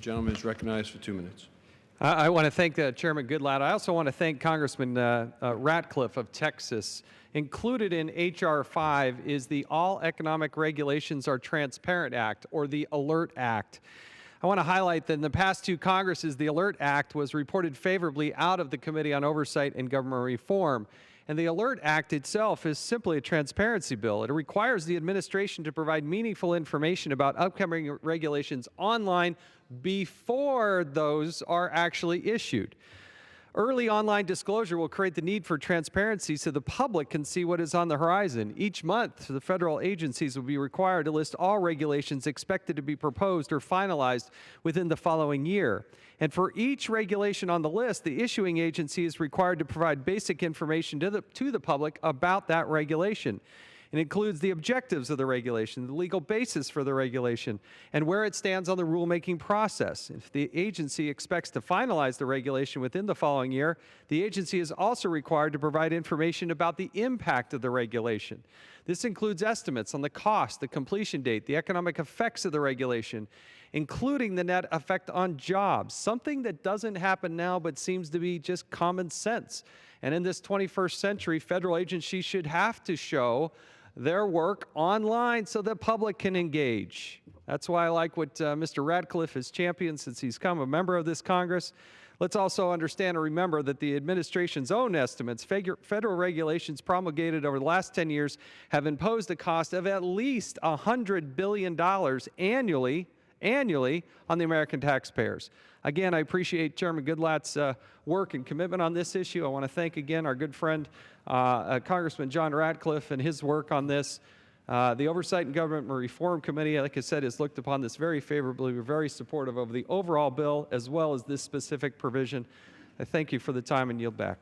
gentleman is recognized for 2 minutes. I want to thank Chairman Goodlatte. I also want to thank Congressman Ratcliffe of Texas. Included in H.R. 5 is the All Economic Regulations Are Transparent Act, or the ALERT Act. I want to highlight that in the past two Congresses, the ALERT Act was reported favorably out of the Committee on Oversight and Government Reform. And the ALERT Act itself is simply a transparency bill. It requires the administration to provide meaningful information about upcoming regulations online before those are actually issued. Early online disclosure will create the need for transparency so the public can see what is on the horizon. Each month, the federal agencies will be required to list all regulations expected to be proposed or finalized within the following year. And for each regulation on the list, the issuing agency is required to provide basic information to the public about that regulation. It includes the objectives of the regulation, the legal basis for the regulation, and where it stands on the rulemaking process. If the agency expects to finalize the regulation within the following year, the agency is also required to provide information about the impact of the regulation. This includes estimates on the cost, the completion date, the economic effects of the regulation, including the net effect on jobs, something that doesn't happen now but seems to be just common sense. And in this 21st century, federal agencies should have to show their work online so the public can engage. That's why I like what Mr. Ratcliffe has championed since he's come a member of this Congress. Let's also understand and remember that the administration's own estimates, federal regulations promulgated over the last 10 years, have imposed a cost of at least $100 billion annually on the American taxpayers. Again, I appreciate Chairman Goodlatte's work and commitment on this issue. I want to thank again our good friend, Congressman John Ratcliffe, and his work on this. The Oversight and Government Reform Committee, like I said, has looked upon this very favorably. We're very supportive of the overall bill as well as this specific provision. I thank you for the time and yield back.